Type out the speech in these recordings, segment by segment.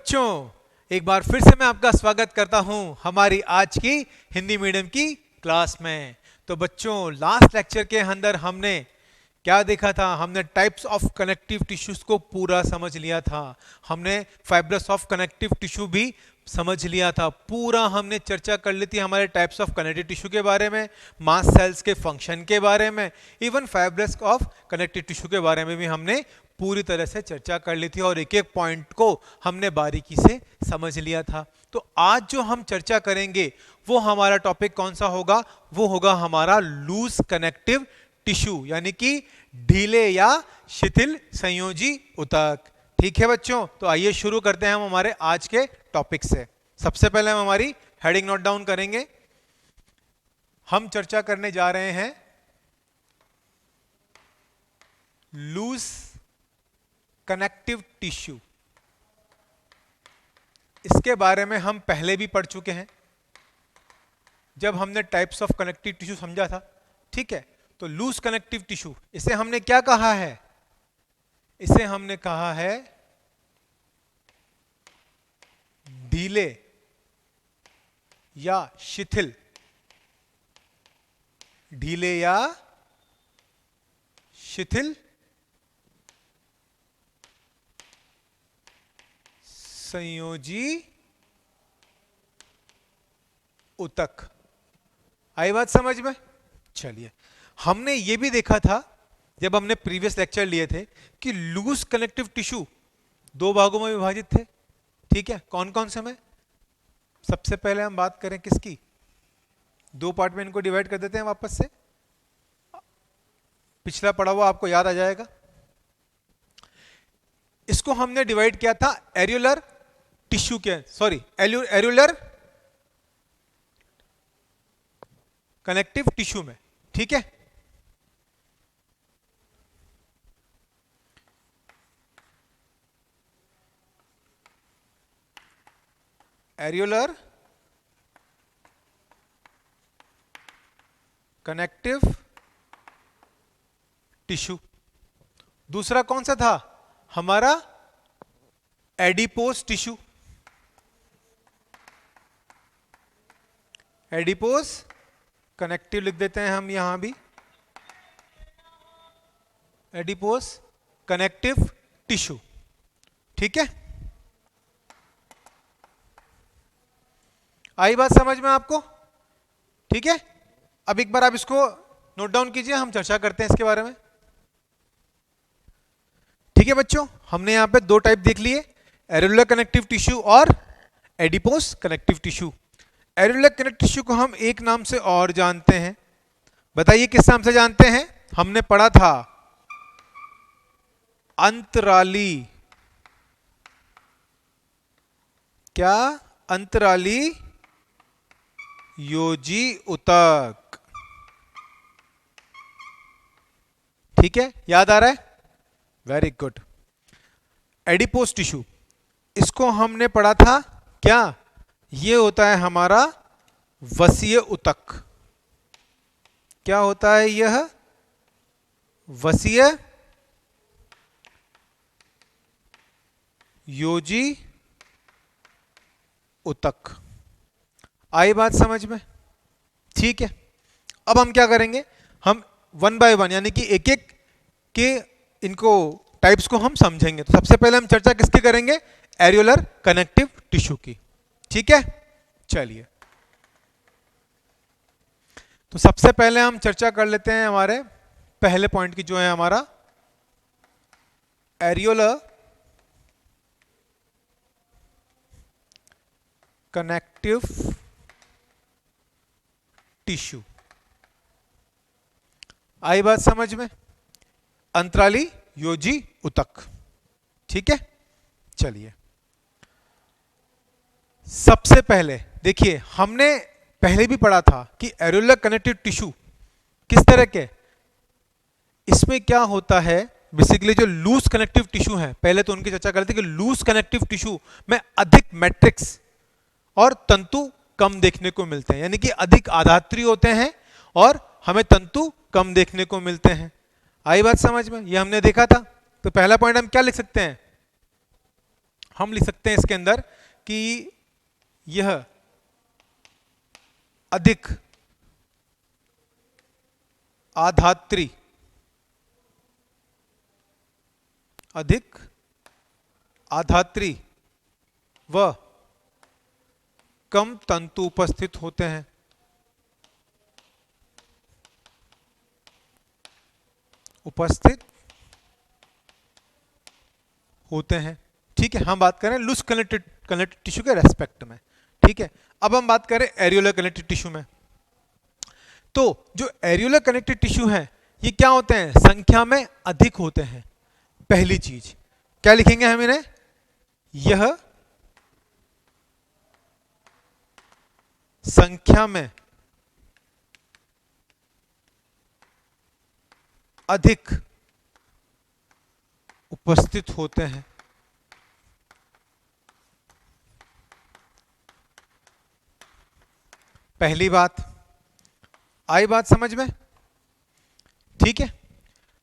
बच्चों, एक बार फिर से मैं आपका स्वागत करता हूं हमारी आज की हिंदी मीडियम की क्लास में। तो बच्चों, लास्ट लेक्चर के अंदर हमने क्या देखा था? हमने टाइप्स ऑफ कनेक्टिव टिश्यूज को पूरा समझ लिया था। हमने फाइब्रस ऑफ कनेक्टिव टिश्यू भी समझ लिया था। पूरा हमने चर्चा कर ली थी हमारे टाइप्स ऑफ कनेक्टिव टिश्यू के बारे में, मास सेल्स के फंक्शन के बारे में, even fibrous of connective tissue के बारे में भी हमने पूरी तरह से चर्चा कर ली थी और एक एक पॉइंट को हमने बारीकी से समझ लिया था। तो आज जो हम चर्चा करेंगे वो हमारा टॉपिक कौन सा होगा? वो होगा हमारा लूज कनेक्टिव टिश्यू, यानी कि ढीले या शिथिल संयोजी ऊतक। ठीक है बच्चों, तो आइए शुरू करते हैं हम हमारे आज के टॉपिक से। सबसे पहले हम हमारी हेडिंग नोट डाउन करेंगे। हम चर्चा करने जा रहे हैं लूज कनेक्टिव टिश्यू। इसके बारे में हम पहले भी पढ़ चुके हैं जब हमने टाइप्स ऑफ कनेक्टिव टिश्यू समझा था। ठीक है, तो लूज कनेक्टिव टिश्यू, इसे हमने क्या कहा है? इसे हमने कहा है ढीले या शिथिल, ढीले या शिथिल संयोजी ऊतक। आई बात समझ में? चलिए, हमने ये भी देखा था जब हमने प्रीवियस लेक्चर लिए थे कि लूज कनेक्टिव टिश्यू दो भागों में विभाजित थे। ठीक है, कौन कौन से में? सबसे पहले हम बात करें किसकी? दो पार्ट में इनको डिवाइड कर देते हैं वापस से, पिछला पढ़ा हुआ आपको याद आ जाएगा। इसको हमने डिवाइड किया था एरियुलर टिश्यू के, सॉरी एरियुलर कनेक्टिव टिश्यू में। ठीक है, एरियुलर कनेक्टिव टिश्यू। दूसरा कौन सा था हमारा? Adipose tissue. एडिपोज कनेक्टिव लिख देते हैं हम यहां भी, एडिपोज कनेक्टिव टिश्यू। ठीक है, आई बात समझ में आपको? ठीक है, अब एक बार आप इसको नोट डाउन कीजिए, हम चर्चा करते हैं इसके बारे में। ठीक है बच्चों, हमने यहां पे दो टाइप देख लिए, एरियुलर कनेक्टिव टिश्यू और adipose connective tissue. Areolar connective tissue को हम एक नाम से और जानते हैं। बताइए किस नाम से जानते हैं? हमने पढ़ा था अंतराली। क्या? अंतराली योजी ऊतक। ठीक है, याद आ रहा है? Very good. एडिपोज टिश्यू, इसको हमने पढ़ा था क्या? ये होता है हमारा वसीय ऊतक। क्या होता है यह? वसीय योजी ऊतक। आई बात समझ में? ठीक है, अब हम क्या करेंगे? हम वन बाय वन, यानी कि एक एक के इनको टाइप्स को हम समझेंगे। तो सबसे पहले हम चर्चा किसकी करेंगे? एरियुलर कनेक्टिव टिश्यू की। ठीक है, चलिए, तो सबसे पहले हम चर्चा कर लेते हैं हमारे पहले पॉइंट की, जो है हमारा एरियुलर कनेक्टिव टिश्यू। आई बात समझ में? अंतराली योजी ऊतक। ठीक है, चलिए, सबसे पहले देखिए, हमने पहले भी पढ़ा था कि एरियुलर कनेक्टिव टिश्यू किस तरह के, इसमें क्या होता है बेसिकली, जो लूज कनेक्टिव टिश्यू है, पहले तो उनकी चर्चा करते कि लूज कनेक्टिव टिश्यू में अधिक मैट्रिक्स और तंतु कम देखने को मिलते हैं, यानी कि अधिक आधात्री होते हैं और हमें तंतु कम देखने को मिलते हैं। आई बात समझ में? ये हमने देखा था। तो पहला पॉइंट हम क्या लिख सकते हैं? हम लिख सकते हैं इसके अंदर कि यह अधिक आधात्री, अधिक आधात्री व कम तंतु उपस्थित होते हैं। उपस्थित होते हैं, ठीक है। हम बात करें लूज कनेक्टेड टिश्यू के रेस्पेक्ट में, ठीक है। अब हम बात करें एरियोलर कनेक्टेड टिश्यू में। तो जो एरियोलर कनेक्टेड टिश्यू है ये क्या होते हैं, संख्या में अधिक होते हैं। पहली चीज क्या लिखेंगे हम इन्हें, यह संख्या में अधिक उपस्थित होते हैं। पहली बात आई बात समझ में, ठीक है।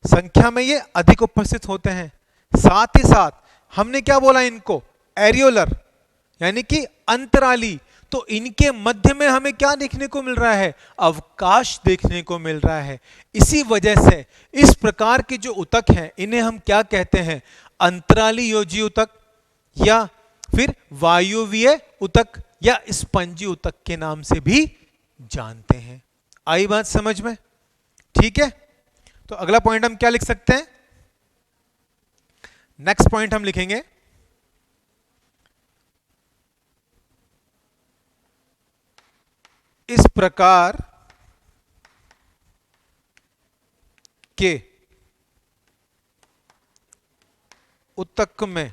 संख्या में ये अधिक उपस्थित होते हैं, साथ ही साथ हमने क्या बोला इनको, एरियोलर यानी कि अंतराली। तो इनके मध्य में हमें क्या देखने को मिल रहा है, अवकाश देखने को मिल रहा है। इसी वजह से इस प्रकार के जो ऊतक हैं इन्हें हम क्या कहते हैं, अंतराली योजी ऊतक या फिर वायुवीय ऊतक या स्पंजी ऊतक के नाम से भी जानते हैं। आई बात समझ में, ठीक है। तो अगला पॉइंट हम क्या लिख सकते हैं, नेक्स्ट पॉइंट हम लिखेंगे इस प्रकार के ऊतक में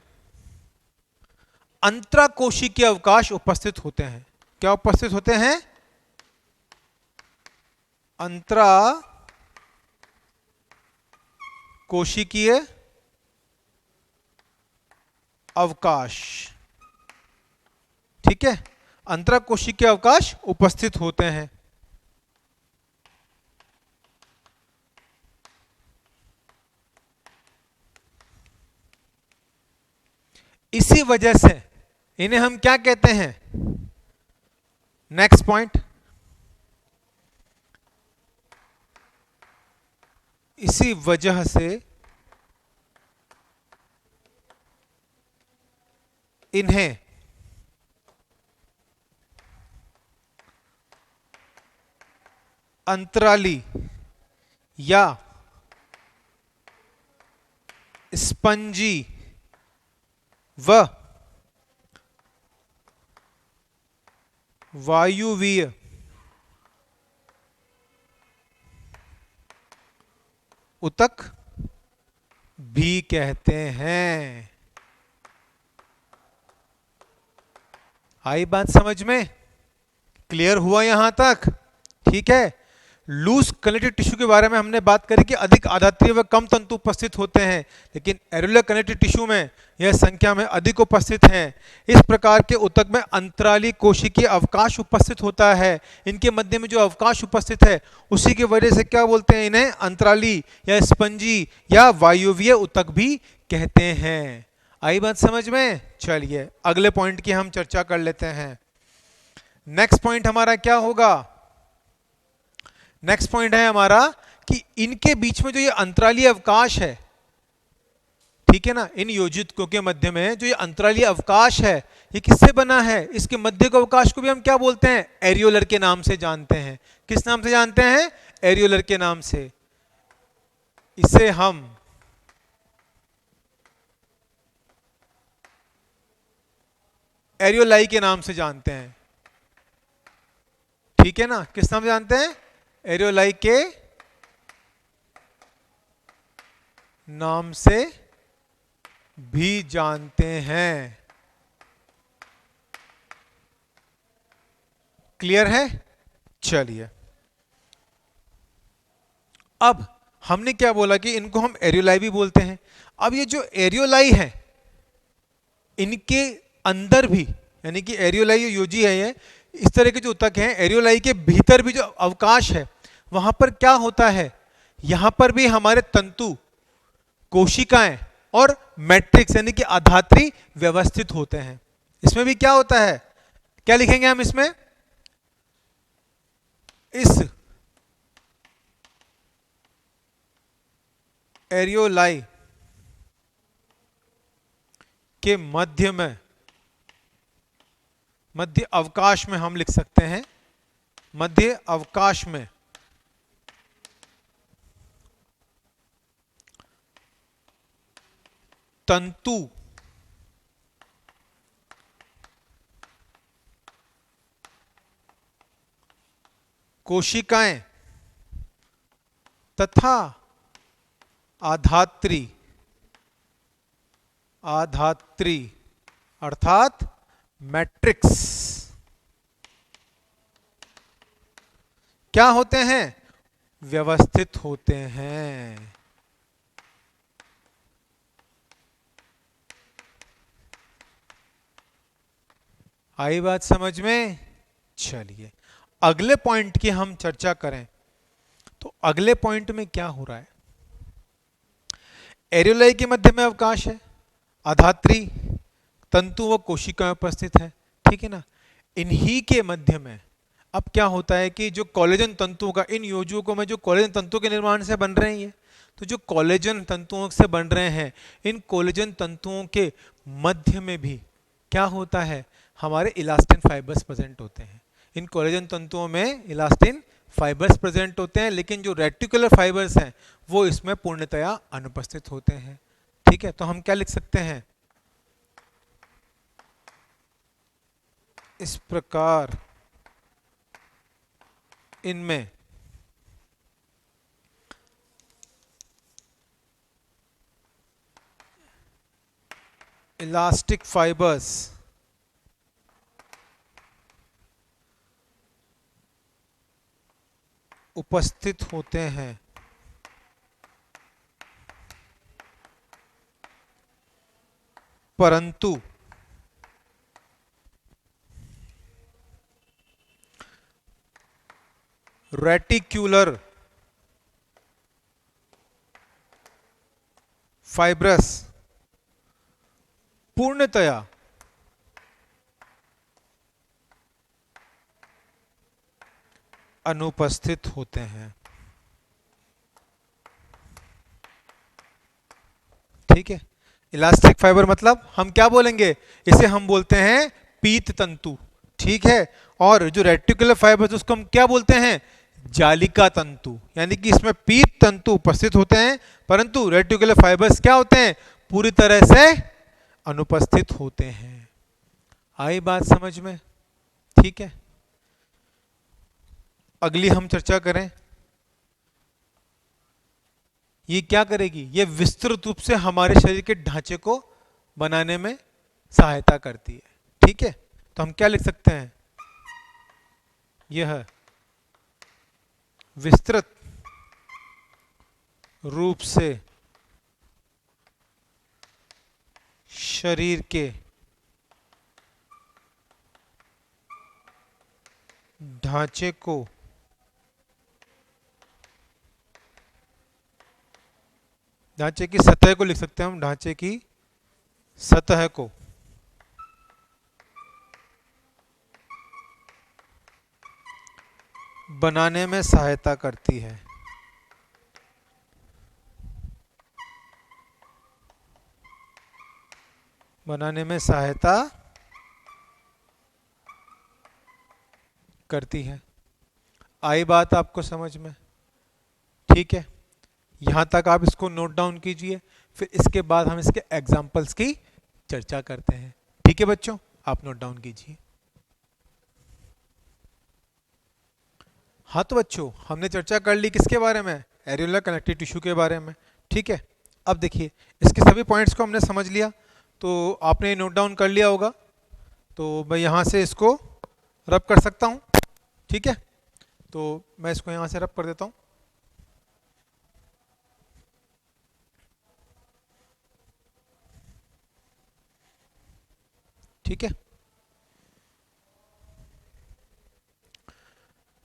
अंतराकोशिकीय अवकाश उपस्थित होते हैं। क्या उपस्थित होते हैं, अंतराकोशिकीय अवकाश, ठीक है। अंतराकोशिकीय अवकाश उपस्थित होते हैं। इसी वजह से इन्हें हम क्या कहते हैं, नेक्स्ट पॉइंट, इसी वजह से इन्हें अंतराली या स्पंजी व वायुवीय ऊतक भी कहते हैं। आई बात समझ में, क्लियर हुआ यहां तक, ठीक है। लूज कनेक्टेड टिश्यू के बारे में हमने बात करी कि अधिक आधात्रीय व कम तंतु उपस्थित होते हैं, लेकिन एरियोलर कनेक्टेड टिश्यू में यह संख्या में अधिक उपस्थित हैं। इस प्रकार के ऊतक में अंतराली कोशिकीय अवकाश उपस्थित होता है। इनके मध्य में जो अवकाश उपस्थित है उसी की वजह से क्या बोलते हैं, इन्हें अंतराली या स्पंजी या वायुवीय ऊतक भी कहते हैं। आई बात समझ में, चलिए अगले पॉइंट की हम चर्चा कर लेते हैं। नेक्स्ट पॉइंट हमारा क्या होगा, नेक्स्ट पॉइंट है हमारा कि इनके बीच में जो ये अंतरालीय अवकाश है, ठीक है ना, इन योजितकों के मध्य में जो ये अंतरालीय अवकाश है ये किससे बना है, इसके मध्य के अवकाश को भी हम क्या बोलते हैं, एरियोलर के नाम से जानते हैं। किस नाम से जानते हैं, एरियोलर के नाम से। इसे हम एरियोलाई के नाम से जानते हैं, ठीक है ना। किस नाम से जानते हैं, एरियोलाई के नाम से भी जानते हैं। क्लियर है, चलिए अब हमने क्या बोला कि इनको हम एरियोलाई भी बोलते हैं। अब ये जो एरियोलाई है इनके अंदर भी, यानी कि एरियोलाई योजी है ये, इस तरह के जो ऊतक हैं एरियोलाई के भीतर भी जो अवकाश है वहां पर क्या होता है, यहां पर भी हमारे तंतु कोशिकाएं और मैट्रिक्स यानी कि आधात्री व्यवस्थित होते हैं। इसमें भी क्या होता है, क्या लिखेंगे हम इसमें, इस एरियोलाई के मध्य में, मध्य अवकाश में हम लिख सकते हैं, मध्य अवकाश में तंतु कोशिकाएं तथा आधात्री, आधात्री अर्थात मैट्रिक्स क्या होते हैं, व्यवस्थित होते हैं। आई बात समझ में? चलिए अगले पॉइंट की हम चर्चा करें तो अगले पॉइंट में क्या हो रहा है, एरियोलाई के मध्य में अवकाश है, आधात्री तंतु व कोशिकाएं उपस्थित है, ठीक है ना। इन्हीं के मध्य में अब क्या होता है कि जो कोलेजन तंतुओं का, इन योजकों में जो कोलेजन तंतुओं के निर्माण से बन रहे हैं, तो जो कोलेजन तंतुओं से बन रहे हैं, इन कोलेजन तंतुओं के मध्य में भी क्या होता है, हमारे इलास्टिन फाइबर्स प्रेजेंट होते हैं। इन कोलेजन तंतुओं में इलास्टिन फाइबर्स प्रेजेंट होते हैं, लेकिन जो रेटिकुलर फाइबर्स हैं वो इसमें पूर्णतया अनुपस्थित होते हैं, ठीक है। तो हम क्या लिख सकते हैं, इस प्रकार इनमें इलास्टिक फाइबर्स उपस्थित होते हैं, परंतु रेटिक्यूलर फाइब्रस पूर्णतया अनुपस्थित होते हैं, ठीक है। इलास्टिक फाइबर मतलब हम क्या बोलेंगे, इसे हम बोलते हैं पीत तंतु, ठीक है। और जो रेटिकुलर फाइबर उसको हम क्या बोलते हैं, जालिका तंतु, यानी कि इसमें पीत तंतु उपस्थित होते हैं परंतु रेटिकुलर फाइबर्स क्या होते हैं, पूरी तरह से अनुपस्थित होते हैं। आई बात समझ में? ठीक है। अगली हम चर्चा करें, ये क्या करेगी, ये विस्तृत रूप से हमारे शरीर के ढांचे को बनाने में सहायता करती है, ठीक है। तो हम क्या लिख सकते हैं, यह विस्तृत रूप से शरीर के ढांचे को ढांचे की सतह को लिख सकते हैं हम, ढांचे की सतह को बनाने में सहायता करती है, बनाने में सहायता करती है। आई बात आपको समझ में? ठीक है, यहां तक आप इसको नोट डाउन कीजिए, फिर इसके बाद हम इसके एग्जाम्पल्स की चर्चा करते हैं। ठीक है बच्चों, आप नोट डाउन कीजिए। हाँ तो बच्चों, हमने चर्चा कर ली किसके बारे में, एरियोलर कनेक्टिव टिश्यू के बारे में। ठीक है, अब देखिए इसके सभी पॉइंट्स को हमने समझ लिया, तो आपने नोट डाउन कर लिया होगा, तो मैं यहाँ से इसको रब कर सकता हूँ। ठीक है, तो मैं इसको यहाँ से रब कर देता हूँ। ठीक है,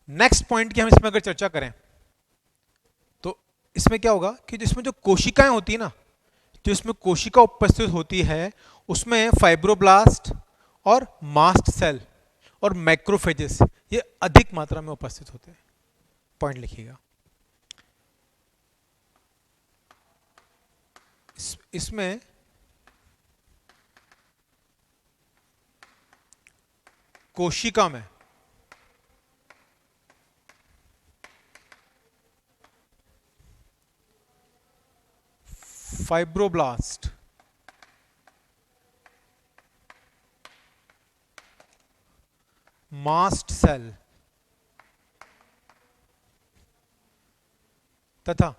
नेक्स्ट पॉइंट की हम इसमें अगर चर्चा करें तो इसमें क्या होगा कि जिसमें जो कोशिकाएं होती है ना, जो इसमें कोशिका उपस्थित होती है उसमें फाइब्रोब्लास्ट और मास्ट सेल और मैक्रोफेजेस ये अधिक मात्रा में उपस्थित होते हैं। पॉइंट लिखिएगा। इसमें कोशिका में फाइब्रोब्लास्ट, मास्ट सेल तथा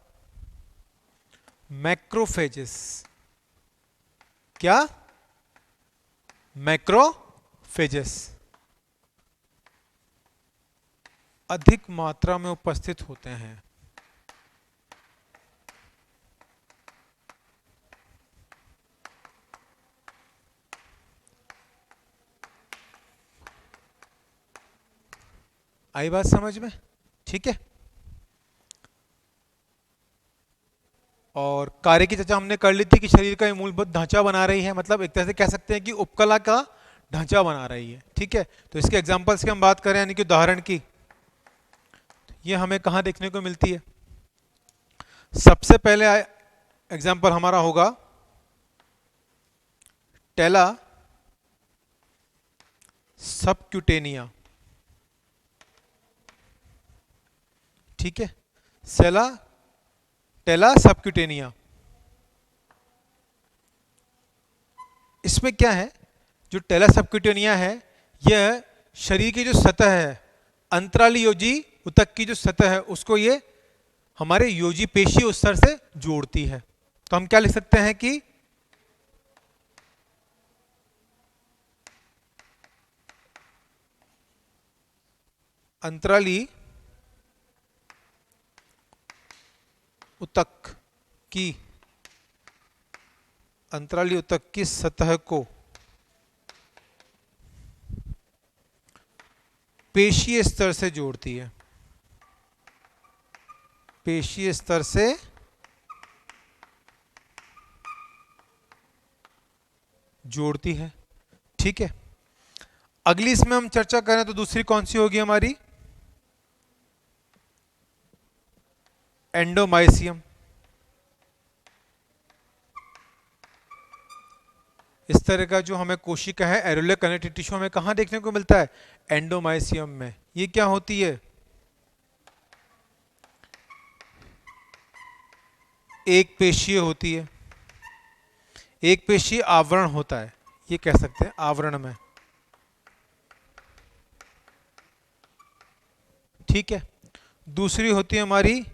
मैक्रोफेजेस, क्या मैक्रोफेजेस अधिक मात्रा में उपस्थित होते हैं। आई बात समझ में? ठीक है। और कार्य की चर्चा हमने कर ली थी कि शरीर का मूलभूत ढांचा बना रही है, मतलब एक तरह से कह सकते हैं कि उपकला का ढांचा बना रही है। ठीक है, तो इसके एग्जांपल्स की हम बात करें, यानी कि उदाहरण की, ये हमें कहाँ देखने को मिलती है? सबसे पहले एग्जांपल हमारा होगा टेला सबक्यूटेनिया। ठीक है, टेला सबक्यूटेनिया। इसमें क्या है, जो टेला सबक्यूटेनिया है यह शरीर की जो सतह है, अंतराली योजी ऊतक की जो सतह है, उसको ये हमारे योजी पेशी स्तर से जोड़ती है। तो हम क्या लिख सकते हैं कि अंतराली ऊतक की सतह को पेशीय स्तर से जोड़ती है, पेशीय स्तर से जोड़ती है। ठीक है, अगली इसमें हम चर्चा करें तो दूसरी कौन सी होगी हमारी? एंडोमाइसियम। इस तरह का जो हमें कोशिका है एरोले कनेक्टिव टिश्यू हमें कहां देखने को मिलता है? एंडोमाइसियम में। ये क्या होती है? एक पेशीय होती है, एक पेशीय आवरण होता है, ये कह सकते हैं आवरण में। ठीक है, दूसरी होती है हमारी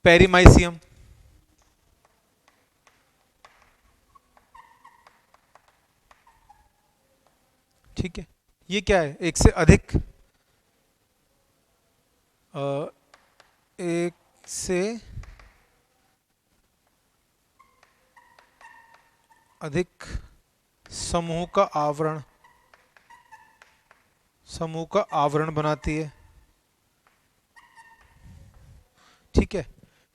पेरीमाइसियम। ठीक है, ये क्या है? एक से अधिक समूह का आवरण बनाती है। ठीक है,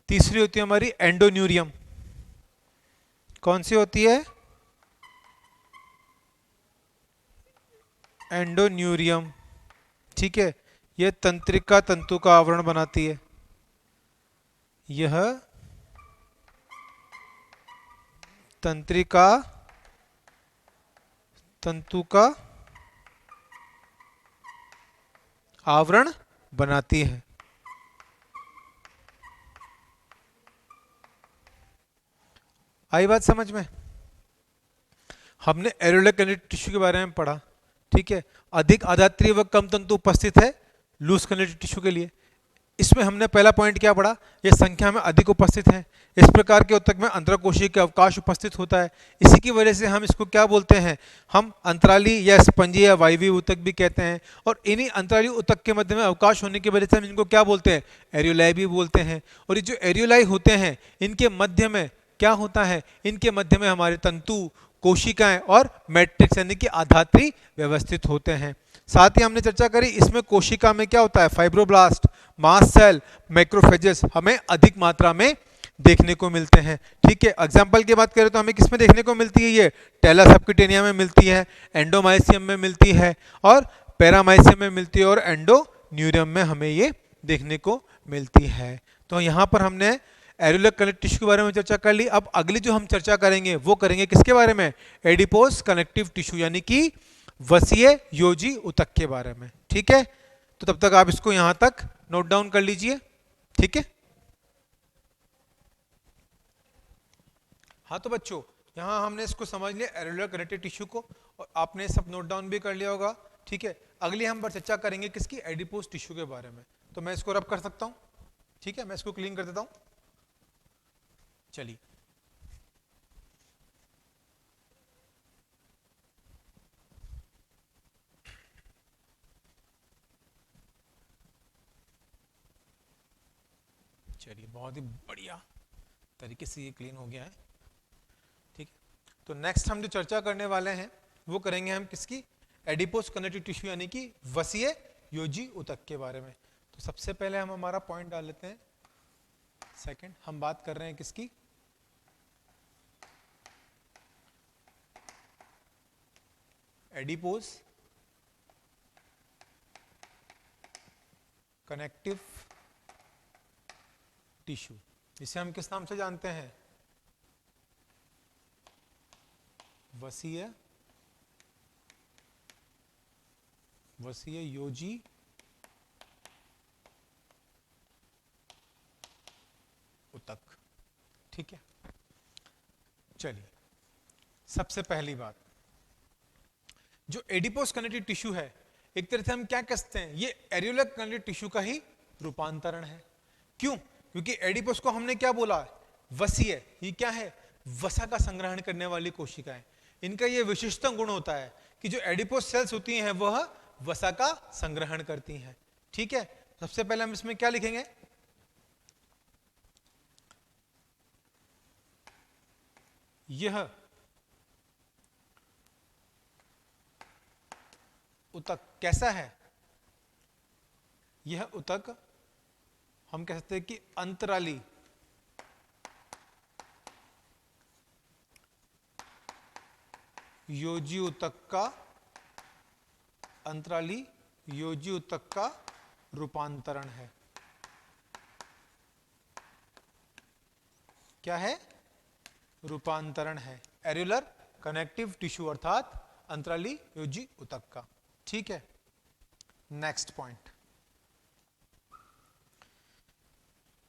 तीसरी होती है हमारी एंडोन्यूरियम। कौन सी होती है? एंडोन्यूरियम। ठीक है, यह तंत्रिका तंतु का आवरण बनाती है। यह तंत्रिका तंतु का आवरण बनाती है। आई बात समझ में? हमने एरोले कनेक्टिव टिश्यू के बारे में पढ़ा। ठीक है, अधिक आधात्रीय व कम तंतु उपस्थित है लूज कनेक्टिव टिश्यू के लिए। इसमें हमने पहला पॉइंट क्या पढ़ा? यह संख्या में अधिक उपस्थित है। इस प्रकार के ऊतक में अंतरकोशिकीय अवकाश उपस्थित होता है। इसी की वजह से हम इसको क्या बोलते हैं? हम अंतराली या स्पंजी या वायवीय ऊतक भी कहते हैं। और इन्हीं अंतराली ऊतक के मध्य में अवकाश होने की वजह से हम इनको क्या बोलते हैं? एरियोलाई भी बोलते हैं। और ये जो एरियोलाई होते हैं इनके मध्य में क्या होता है? इनके मध्य में हमारे तंतु, कोशिकाएं और मैट्रिक्स यानी कि आधात्री व्यवस्थित होते हैं। साथ ही हमने चर्चा करी इसमें कोशिका में क्या होता है? फाइब्रोब्लास्ट, मास्ट सेल, मैक्रोफेजेस हमें अधिक मात्रा में देखने को मिलते हैं। ठीक है, एग्जाम्पल की बात करें तो हमें किस में देखने को मिलती है, ये टेला सबक्यूटेनिया में मिलती है, एंडोमाइसियम में मिलती है और पैरामाइसियम में मिलती है और एंडोन्यूरियम में हमें ये देखने को मिलती है। तो यहाँ पर हमने एरुलर कनेक्टिव टिश्यू के बारे में चर्चा कर ली। अब अगली जो हम चर्चा करेंगे वो करेंगे किसके बारे में, एडिपोस कनेक्टिव टिश्यू यानी कि वसीय योजी ऊतक के बारे में। ठीक है, तो तब तक आप इसको यहां तक नोट डाउन कर लीजिए। ठीक है, हाँ तो बच्चों यहाँ हमने इसको समझ लिया एरुलर कनेक्टिव टिश्यू को, और आपने सब नोट डाउन भी कर लिया होगा। ठीक है, अगली हम चर्चा करेंगे किसकी, एडिपोस टिश्यू के बारे में। तो मैं इसको रब कर सकता हूँ। ठीक है, मैं इसको क्लीन कर देता हूँ। चलिए, चलिए बहुत ही बढ़िया तरीके से ये क्लीन हो गया है। ठीक है, तो नेक्स्ट हम जो चर्चा करने वाले हैं वो करेंगे हम किसकी, एडिपोस कनेक्टिव टिश्यू यानी कि वसीय योजी ऊतक के बारे में। तो सबसे पहले हम हमारा पॉइंट डाल लेते हैं। सेकंड हम बात कर रहे हैं किसकी, एडिपोस कनेक्टिव टिश्यू, जिसे हम किस नाम से जानते हैं, वसीय योजी ऊतक। ठीक है, चलिए सबसे पहली बात, जो एडिपोस कनेक्टिव टिश्यू है एक तरह से हम क्या कहते हैं, ये एरियोलर कनेक्टिव टिश्यू का ही रूपांतरण है। क्यों, क्योंकि एडिपोस को हमने क्या बोला, वसीय, ये क्या है, वसा का संग्रहण करने वाली कोशिकाएं। इनका ये विशिष्ट गुण होता है कि जो एडिपोस सेल्स होती हैं वह वसा का संग्रहण करती हैं। ठीक है, सबसे पहले हम इसमें क्या लिखेंगे, यह ऊतक कैसा है, यह ऊतक हम कह सकते हैं कि अंतराली योजी ऊतक का, अंतराली योजी ऊतक का रूपांतरण है। क्या है, रूपांतरण है एरियुलर कनेक्टिव टिश्यू अर्थात अंतराली योजी ऊतक का। ठीक है, next point,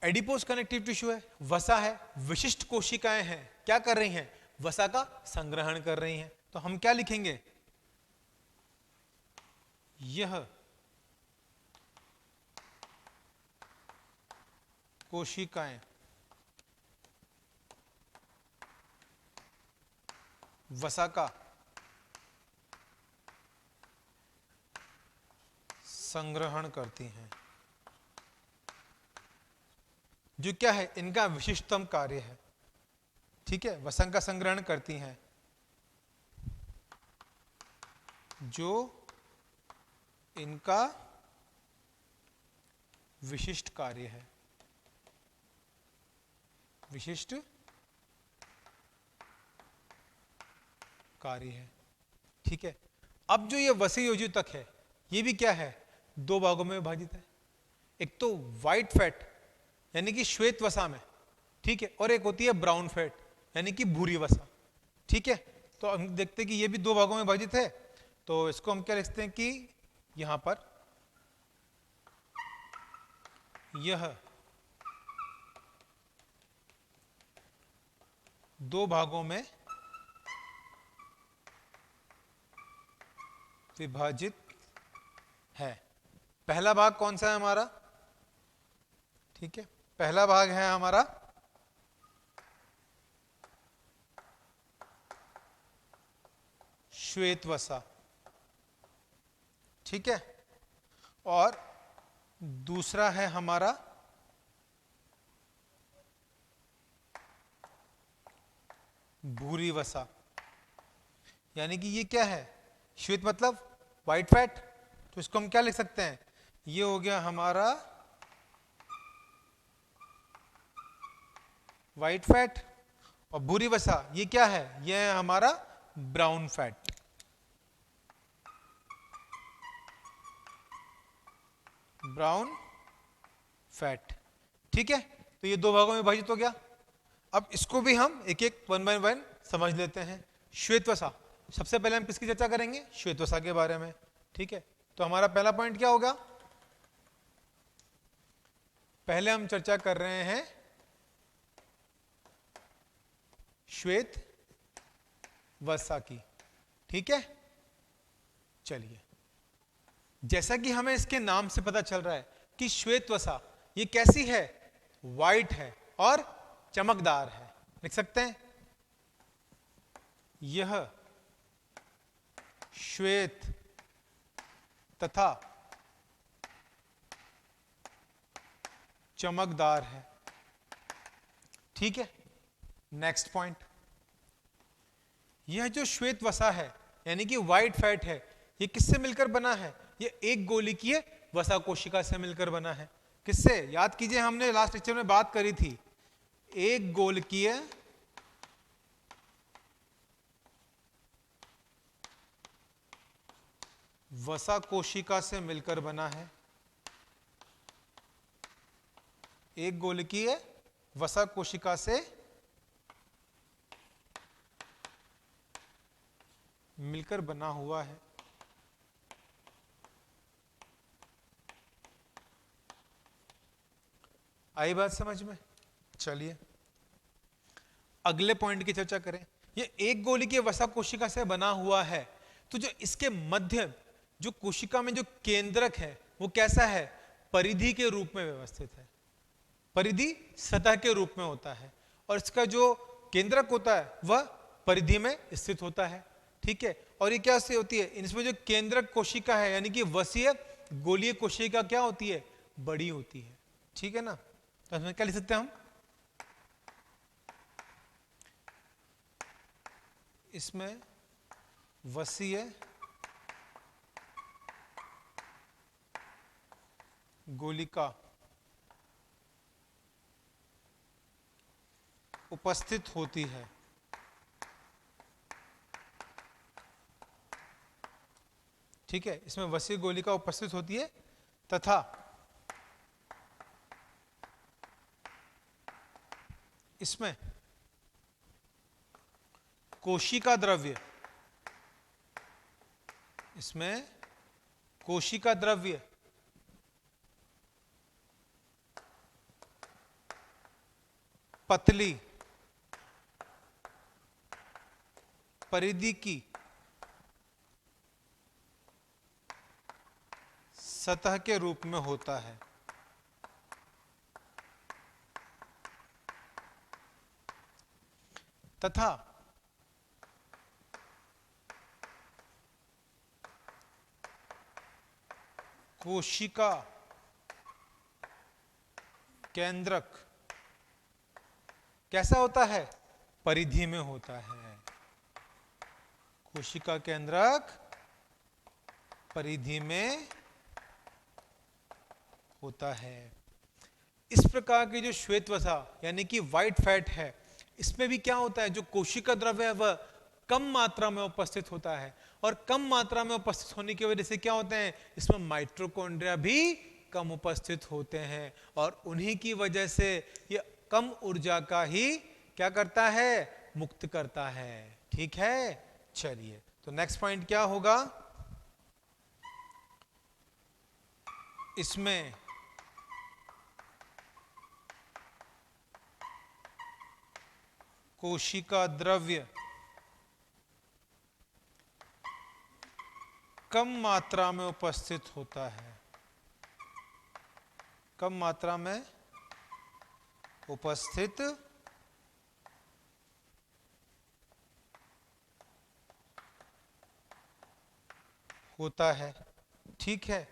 adipose connective tissue है, वसा है, विशिष्ट कोशिकाएं हैं, क्या कर रही हैं, वसा का संग्रहण कर रही हैं। तो हम क्या लिखेंगे, यह कोशिकाएं वसा का संग्रहण करती हैं, जो क्या है, इनका विशिष्टतम कार्य है। ठीक है, वसा का संग्रहण करती हैं, जो इनका विशिष्ट कार्य है, विशिष्ट कार्य है। ठीक है, अब जो ये वसीय योजी ऊतक है ये भी क्या है, दो भागों में विभाजित है। एक तो व्हाइट फैट यानी कि श्वेत वसा में, ठीक है, और एक होती है ब्राउन फैट यानी कि भूरी वसा। ठीक है, तो हम देखते हैं कि ये भी दो भागों में विभाजित है। तो इसको हम क्या लिखते हैं कि यहां पर यह दो भागों में विभाजित है। पहला भाग कौन सा है हमारा, ठीक है, पहला भाग है हमारा श्वेत वसा। ठीक है, और दूसरा है हमारा भूरी वसा। यानी कि ये क्या है, श्वेत मतलब व्हाइट फैट, तो इसको हम क्या लिख सकते हैं, ये हो गया हमारा व्हाइट फैट, और भूरी वसा ये क्या है, ये है हमारा ब्राउन फैट। ब्राउन फैट, ठीक है। तो ये दो भागों में विभाजित हो गया। अब इसको भी हम एक एक वन बाय वन समझ लेते हैं। श्वेत वसा, सबसे पहले हम किसकी चर्चा करेंगे, श्वेत वसा के बारे में, ठीक है। तो हमारा पहला पॉइंट क्या होगा, पहले हम चर्चा कर रहे हैं श्वेत वसा की, ठीक है। चलिए, जैसा कि हमें इसके नाम से पता चल रहा है कि श्वेत वसा ये कैसी है, वाइट है और चमकदार है। लिख सकते हैं, यह श्वेत तथा चमकदार है, ठीक है। नेक्स्ट पॉइंट, यह जो श्वेत वसा है यानी कि व्हाइट फैट है, ये किससे मिलकर बना है, ये एक गोलिकीय वसा कोशिका से मिलकर बना है। किससे, याद कीजिए हमने लास्ट लेक्चर में बात करी थी, एक गोलकीय वसा कोशिका से मिलकर बना है। एक गोलकीय वसा कोशिका से मिलकर बना हुआ है। आई बात समझ में। चलिए अगले पॉइंट की चर्चा करें। ये एक गोलकीय वसा कोशिका से बना हुआ है, तो जो इसके मध्य जो कोशिका में जो केंद्रक है वो कैसा है, परिधि के रूप में व्यवस्थित है। परिधि सतह के रूप में होता है और इसका जो केंद्रक होता है वह परिधि में स्थित होता है, ठीक है। और ये क्या से होती है, इसमें जो केंद्रक कोशिका है यानी कि वसीय गोलीय कोशिका क्या होती है, बड़ी होती है, ठीक है ना। तो इसमें क्या लिख सकते हैं हम, इसमें वसीय गोलिका उपस्थित होती है, ठीक है। इसमें वसीय गोलिका उपस्थित होती है तथा इसमें कोशिका द्रव्य, इसमें कोशिका द्रव्य पतली परिधि की सतह के रूप में होता है, तथा कोशिका केंद्रक कैसा होता है, परिधि में होता है। कोशिका केंद्रक परिधि में होता है। इस प्रकार की जो श्वेत वसा यानी कि व्हाइट फैट है, इसमें भी क्या होता है, जो कोशिका द्रव्य है वह कम मात्रा में उपस्थित होता है और कम मात्रा में उपस्थित होने की वजह से क्या होते हैं, इसमें माइटोकॉन्ड्रिया भी कम उपस्थित होते हैं और उन्हीं की वजह से ये कम ऊर्जा का ही क्या करता है, मुक्त करता है, ठीक है। चलिए तो नेक्स्ट पॉइंट क्या होगा, इसमें कोशिका द्रव्य कम मात्रा में उपस्थित होता है, कम मात्रा में उपस्थित होता है, ठीक है।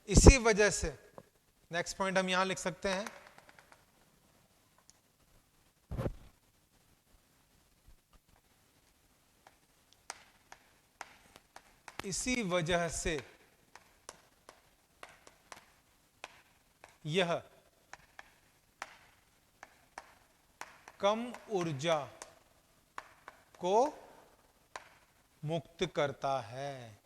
इसी वजह से नेक्स्ट पॉइंट हम यहां लिख सकते हैं, इसी वजह से यह कम ऊर्जा को मुक्त करता है।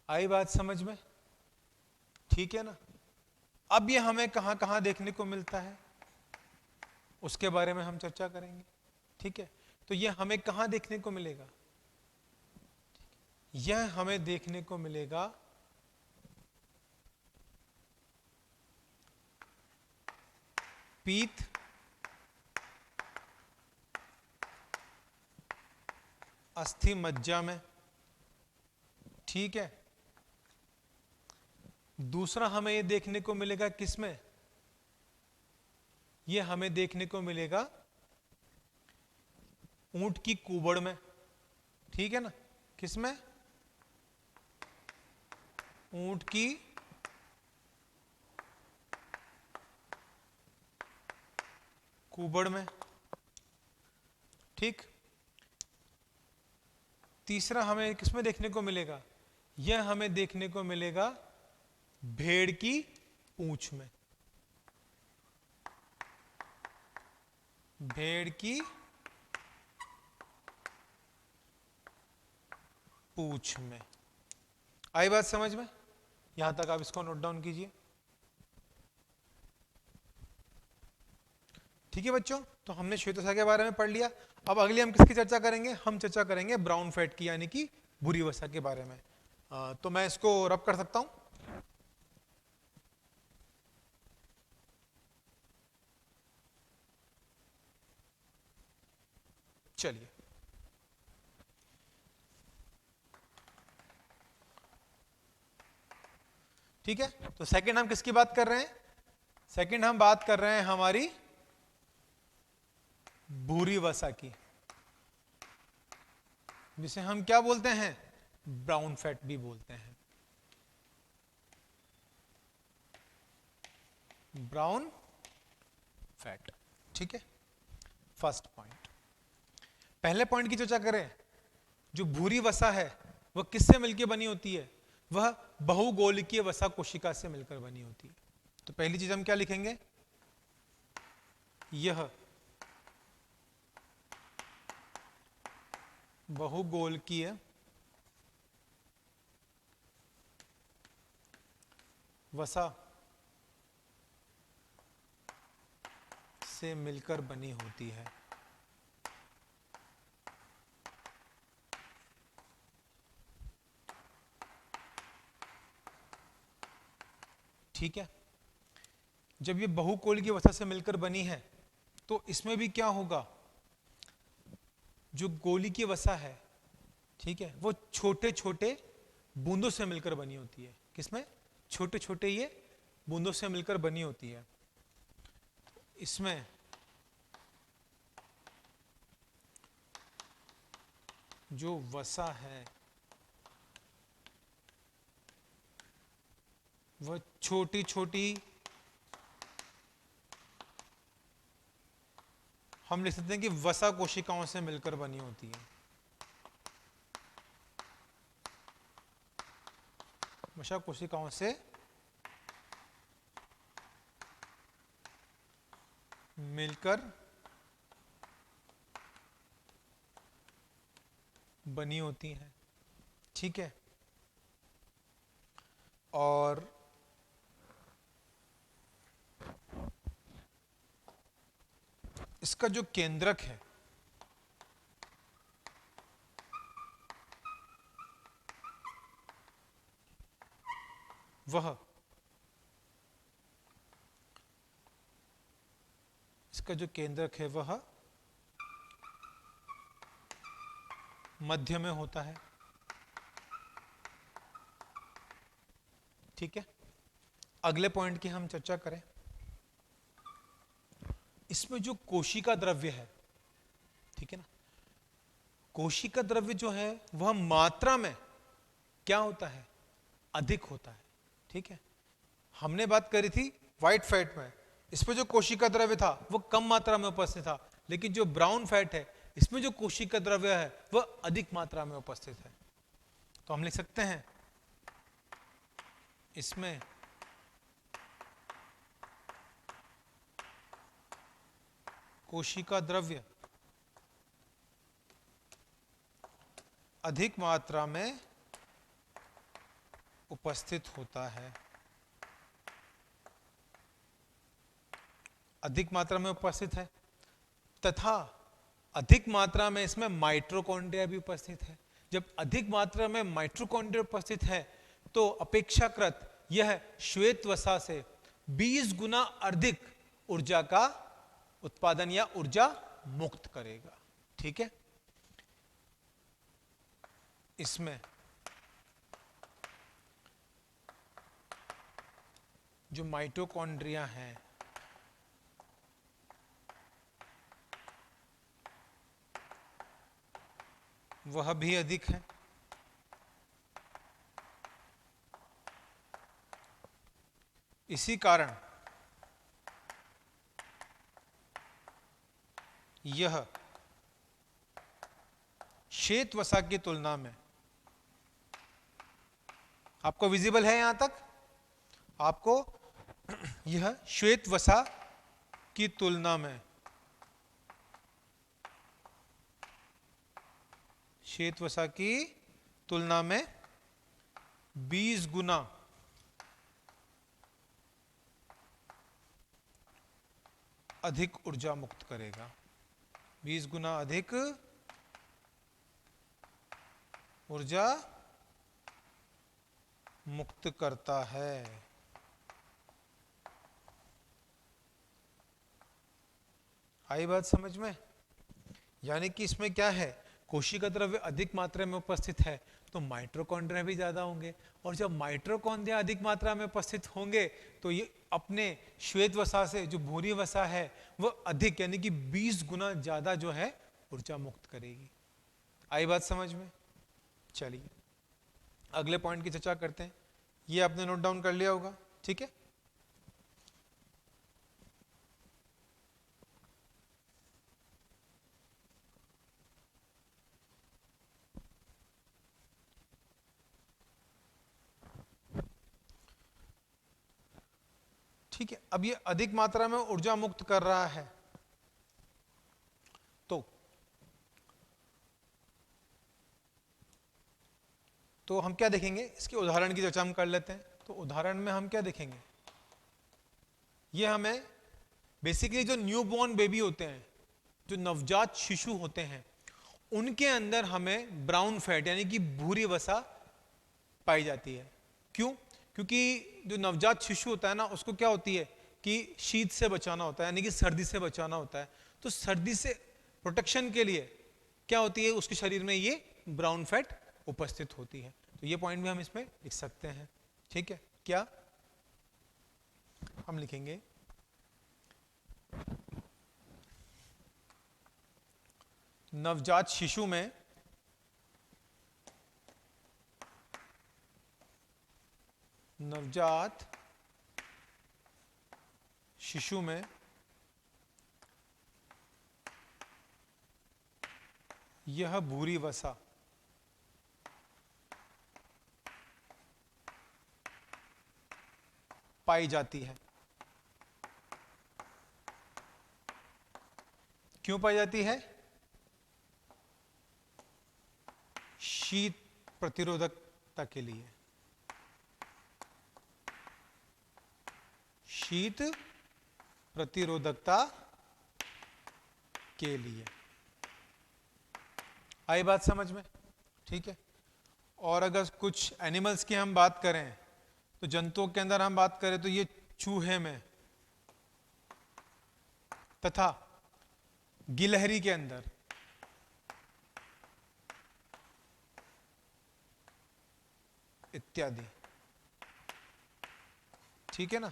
आई बात समझ में? ठीक है ना। अब ये हमें कहां कहां देखने को मिलता है उसके बारे में हम चर्चा करेंगे। ठीक है, तो ये हमें कहां देखने को मिलेगा? यह हमें देखने को मिलेगा पीत अस्थि मज्जा में। ठीक है, दूसरा हमें यह देखने को मिलेगा किसमें? यह हमें देखने को मिलेगा ऊंट की कुबड़ में। ठीक है ना, किसमें? ऊंट की कुबड़ में। ठीक, तीसरा हमें किसमें देखने को मिलेगा? यह हमें देखने को मिलेगा भेड़ की पूंछ में। भेड़ की पूंछ में। आई बात समझ में? यहां तक आप इसको नोट डाउन कीजिए। ठीक है बच्चों, तो हमने श्वेतसार के बारे में पढ़ लिया। अब अगली हम किसकी चर्चा करेंगे? हम चर्चा करेंगे ब्राउन फैट की, यानी कि भूरी वसा के बारे में। तो मैं इसको रब कर सकता हूं। चलिए, ठीक है। तो सेकंड हम किसकी बात कर रहे हैं? सेकंड हम बात कर रहे हैं हमारी भूरी वसा की, जिसे हम क्या बोलते हैं? ब्राउन फैट भी बोलते हैं। Brown fat. ठीक है, फर्स्ट पॉइंट। पहले पॉइंट की चर्चा करें। जो भूरी वसा है वह किससे मिलकर बनी होती है? वह बहुगोलिकीय वसा कोशिका से मिलकर बनी होती है। तो पहली चीज हम क्या लिखेंगे? यह बहुगोलकीय वसा से मिलकर बनी होती है। ठीक है, जब ये बहुकोलिकीय वसा से मिलकर बनी है तो इसमें भी क्या होगा? जो गोली की वसा है, ठीक है, वो छोटे छोटे बूंदों से मिलकर बनी होती है। किसमें? छोटे छोटे ये बूंदों से मिलकर बनी होती है। इसमें जो वसा है वह छोटी छोटी, हम लिख सकते हैं कि वसा कोशिकाओं से मिलकर बनी होती है। वसा कोशिकाओं से मिलकर बनी होती हैं। ठीक है, और इसका जो केंद्रक है वह, इसका जो केंद्रक है वह मध्य में होता है। ठीक है, अगले पॉइंट की हम चर्चा करें। इसमें जो कोशिका द्रव्य है, ठीक है ना, कोशिका द्रव्य जो है वह मात्रा में क्या होता है? अधिक होता है। ठीक है, हमने बात करी थी व्हाइट फैट में, इसमें जो कोशिका द्रव्य था वो कम मात्रा में उपस्थित था, लेकिन जो ब्राउन फैट है इसमें जो कोशिका द्रव्य है वह अधिक मात्रा में उपस्थित है। तो हम लिख सकते हैं इसमें कोशिका द्रव्य अधिक मात्रा में उपस्थित होता है, अधिक मात्रा में उपस्थित है, तथा अधिक मात्रा में इसमें माइटोकॉन्ड्रिया भी उपस्थित है। जब अधिक मात्रा में माइटोकॉन्ड्रिया उपस्थित है तो अपेक्षाकृत यह श्वेत वसा से 20 गुना अधिक ऊर्जा का उत्पादन या ऊर्जा मुक्त करेगा। ठीक है, इसमें जो माइटोकॉन्ड्रिया हैं वह भी अधिक है। इसी कारण यह श्वेत वसा की तुलना में, आपको विजिबल है यहां तक? आपको यह श्वेत वसा की तुलना में, श्वेत वसा की तुलना में 20 गुना अधिक ऊर्जा मुक्त करेगा, 20 गुना अधिक ऊर्जा मुक्त करता है। आई बात समझ में? यानी कि इसमें क्या है, कोशिका द्रव्य अधिक मात्रा में उपस्थित है तो माइटोकॉन्ड्रिया भी ज्यादा होंगे, और जब माइटोकॉन्ड्रिया अधिक मात्रा में उपस्थित होंगे तो ये अपने श्वेत वसा से जो भूरी वसा है वह अधिक यानी कि 20 गुना ज्यादा जो है ऊर्जा मुक्त करेगी। आई बात समझ में? चलिए अगले पॉइंट की चर्चा करते हैं। ये आपने नोट डाउन कर लिया होगा, ठीक है? ठीक है, अब ये अधिक मात्रा में ऊर्जा मुक्त कर रहा है तो हम क्या देखेंगे, इसके उदाहरण की चर्चा हम कर लेते हैं। तो उदाहरण में हम क्या देखेंगे, ये हमें बेसिकली जो न्यूबॉर्न बेबी होते हैं, जो नवजात शिशु होते हैं, उनके अंदर हमें ब्राउन फैट यानी कि भूरी वसा पाई जाती है। क्यों? क्योंकि जो नवजात शिशु होता है ना, उसको क्या होती है कि शीत से बचाना होता है, यानी कि सर्दी से बचाना होता है। तो सर्दी से प्रोटेक्शन के लिए क्या होती है, उसके शरीर में ये ब्राउन फैट उपस्थित होती है। तो ये पॉइंट भी हम इसमें लिख सकते हैं। ठीक है, क्या हम लिखेंगे, नवजात शिशु में यह भूरी वसा पाई जाती है। क्यों पाई जाती है? शीत प्रतिरोधकता के लिए, शीत प्रतिरोधकता के लिए। आई बात समझ में? ठीक है। और अगर कुछ एनिमल्स की हम बात करें, तो जंतुओं के अंदर हम बात करें तो ये चूहे में तथा गिलहरी के अंदर इत्यादि। ठीक है ना,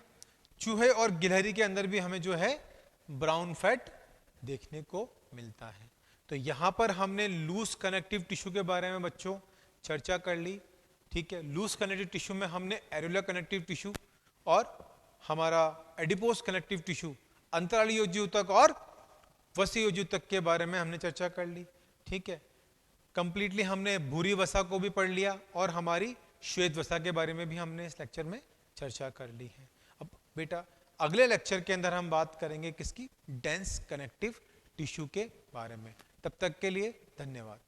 चूहे और गिलहरी के अंदर भी हमें जो है ब्राउन फैट देखने को मिलता है। तो यहां पर हमने लूज कनेक्टिव टिश्यू के बारे में बच्चों चर्चा कर ली। ठीक है, लूज कनेक्टिव टिश्यू में हमने एरुलर कनेक्टिव टिश्यू और हमारा एडिपोज कनेक्टिव टिश्यू, अंतराली योजयुतक और वसी योजयुतक के बारे में हमने चर्चा कर ली। ठीक है, कंप्लीटली हमने भूरी वसा को भी पढ़ लिया और हमारी श्वेत वसा के बारे में भी हमने इस लेक्चर में चर्चा कर ली है। अब बेटा अगले लेक्चर के अंदर हम बात करेंगे किसकी, डेंस कनेक्टिव टिश्यू के बारे में। तब तक के लिए धन्यवाद।